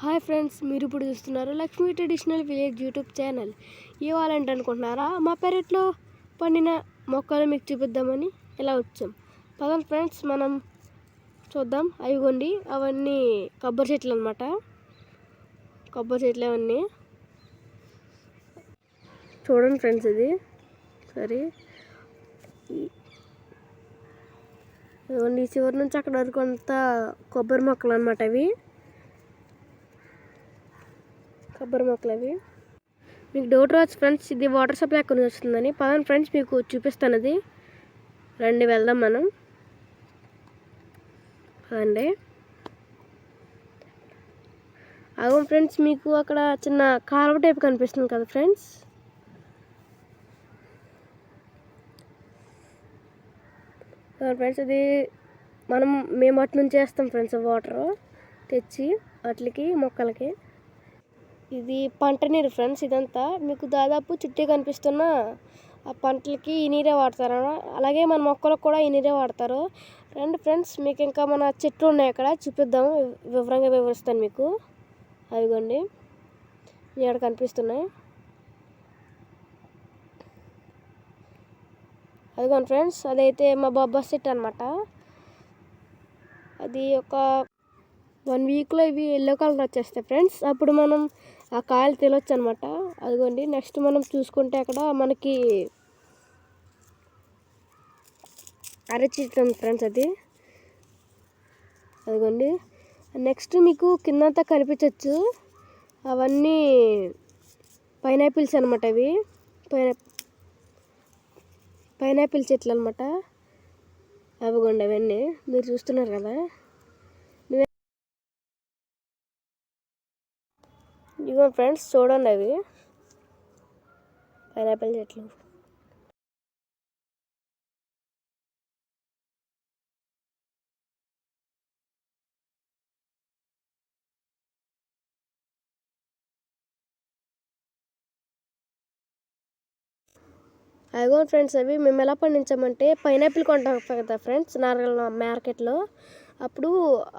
Hi friends, మీరు ఇప్పుడు చూస్తున్నారు Lakshmi traditional village YouTube channel. ఇవ్వాలంటే అనుకుంటున్నారా? మా పెరట్లో పండిన మొక్కలు మీకు చూపిద్దామని ఇలా వచ్చాం. పదండి ఫ్రెండ్స్, మనం చూద్దాం. అవిగోండి, అవన్నీ కొబ్బరి చెట్లు అనమాట. కొబ్బరి చెట్లు అవన్నీ చూడండి ఫ్రెండ్స్. ఇది సరే, ఈ చివరి నుంచి అక్కడ వరకు అంతా కొబ్బరి మొక్కలు అనమాట. అవి కొబ్బరి మొక్కలు అవి. మీకు డౌట్ రావచ్చు ఫ్రెండ్స్, ఇది వాటర్ సప్లై ఎక్కడి నుంచి వస్తుందని. పదండి ఫ్రెండ్స్, మీకు చూపిస్తాను. అది రండి, వెళ్దాం మనం. పదండి. అవును ఫ్రెండ్స్, మీకు అక్కడ చిన్న కాలువ టైప్ కనిపిస్తుంది కదా ఫ్రెండ్స్. ఫ్రెండ్స్, అది మేము అటు నుంచి వేస్తాం ఫ్రెండ్స్, వాటర్ తెచ్చి వాటికి మొక్కలకి. ఇది పంట నీరు ఫ్రెండ్స్. ఇదంతా మీకు దాదాపు చుట్టూ కనిపిస్తున్న ఆ పంటలకి ఈ నీరే వాడతారు. అలాగే మన మొక్కలకు కూడా ఈ నీరే వాడతారు. రండి ఫ్రెండ్స్, మీకు ఇంకా మన చెట్లు ఉన్నాయి అక్కడ, చూపిద్దాము. వివరంగా వివరిస్తాను మీకు. అవిగోండి, మీ అక్కడ కనిపిస్తున్నాయి. అదిగోండి ఫ్రెండ్స్, అదైతే మా బొబ్బాస్ చెట్టు అనమాట. అది ఒక 1 వీక్లో ఇవి ఎల్లో కలర్ వచ్చేస్తాయి ఫ్రెండ్స్. అప్పుడు మనం ఆ కాయలు తినొచ్చు అనమాట. అదిగోండి, నెక్స్ట్ మనం చూసుకుంటే అక్కడ మనకి అరటి చెట్టు ఉంది ఫ్రెండ్స్. అదిగోండి, నెక్స్ట్ మీకు కిందంతా కనిపించవచ్చు. అవన్నీ పైనాపిల్స్ అనమాట. అవి పైనాపిల్ చెట్లు అనమాట. అవిగోండి, అవన్నీ మీరు చూస్తున్నారు కదా. ఇదిగో ఫ్రెండ్స్, చూడండి, అవి పైనాపిల్ చెట్లు. అదిగో ఫ్రెండ్స్, అవి మేము ఎలా పండించామంటే పైనాపిల్ కొంటాం కదా ఫ్రెండ్స్ నార్మల్ మార్కెట్లో. అప్పుడు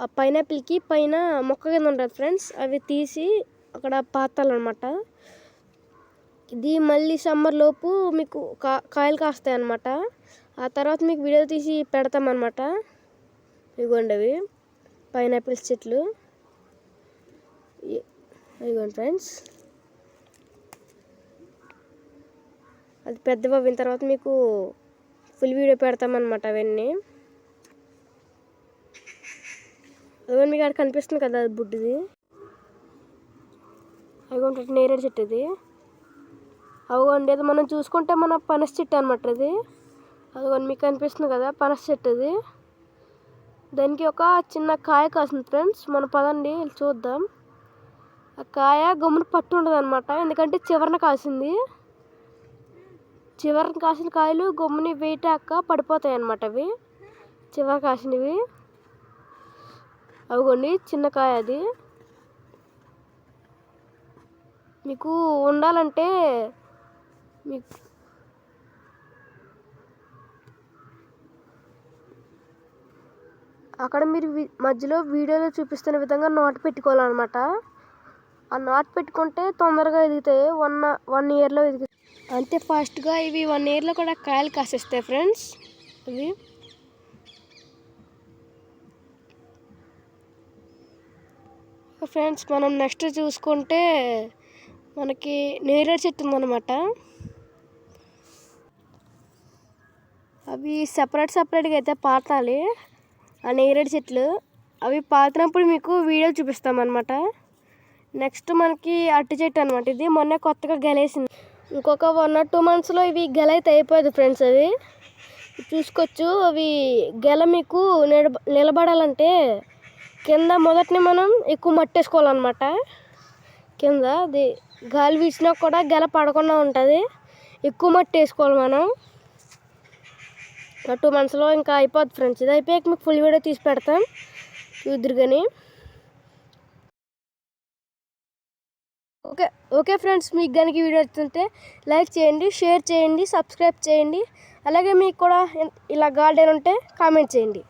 ఆ పైనాపిల్కి పైన మొక్క కింద ఉంటుంది ఫ్రెండ్స్. అవి తీసి అక్కడ పాతాలన్నమాట. ఇది మళ్ళీ సమ్మర్ లోపు మీకు కాయలు కాస్తాయి అన్నమాట. ఆ తర్వాత మీకు వీడియో తీసి పెడతామన్నమాట. ఇదిగోండి, అవి పైనాపిల్స్ చెట్లు. ఇదిగోండి ఫ్రెండ్స్, అది పెద్దవి అయిన తర్వాత మీకు ఫుల్ వీడియో పెడతామన్నమాట. అవన్నీ అదిగోండి, మీకు అక్కడ కనిపిస్తుంది కదా, అది బుడ్డిది. అదిగోండి, నేరేడు చెట్టు. ఇది అదిగోండి, అది మనం చూసుకుంటే మన పనస చెట్టు అనమాట. అది అదిగోండి, మీకు కనిపిస్తుంది కదా పనస చెట్టు. అది దానికి ఒక చిన్న కాయ కాసింది ఫ్రెండ్స్. మనం పదండి చూద్దాం. ఆ కాయ గమ్మున పట్టు ఉండదు అనమాట, ఎందుకంటే చివరన కాసింది. చివరిని కాసిన కాయలు గమ్ముని వేటాక పడిపోతాయి అన్నమాట. అవి చివరి కాసినవి. అవిగోండి, చిన్న కాయ. అది మీకు ఉండాలంటే మీకు అక్కడ మీరు మధ్యలో వీడియోలో చూపిస్తున్న విధంగా నాటు పెట్టుకోవాలన్నమాట. ఆ నాటు పెట్టుకుంటే తొందరగా ఎదుగుతాయి. 1 ఇయర్లో ఎదుగుతాయి. అంతే ఫాస్ట్గా ఇవి 1 ఇయర్లో కూడా కాయలు కాసేస్తాయి ఫ్రెండ్స్. ఇవి ఫ్రెండ్స్, మనం నెక్స్ట్ చూసుకుంటే మనకి నేరేడు చెట్టు ఉందన్నమాట. అవి సపరేట్గా అయితే పాతాలి ఆ నేరేడు చెట్లు. అవి పాతినప్పుడు మీకు వీడియో చూపిస్తామన్నమాట. నెక్స్ట్ మనకి అరటి చెట్టు అనమాట. ఇది మొన్న కొత్తగా గెలేసింది. ఇంకొక 1 or 2 monthsలో ఇవి గెల అయితే అయిపోయింది ఫ్రెండ్స్. అది చూసుకోవచ్చు. అవి గెల మీకు నిలబడాలంటే కింద మొదటిని మనం ఎక్కువ మట్టి వేసుకోవాలన్నమాట. కింద అది గాలి వీసినా కూడా గెల పడకుండా ఉంటుంది. ఎక్కువ మట్టి వేసుకోవాలి మనం. 2 monthsలో ఇంకా అయిపోద్ది ఫ్రెండ్స్. ఇది అయిపోయాక మీకు ఫుల్ వీడియో తీసి పెడతాం, చూద్దరు కానీ. ఓకే ఫ్రెండ్స్, మీకు కనుక వీడియో నచ్చుతుంటే లైక్ చేయండి, షేర్ చేయండి, సబ్స్క్రైబ్ చేయండి. అలాగే మీకు కూడా ఇలా గార్డెన్ ఉంటే కామెంట్ చేయండి.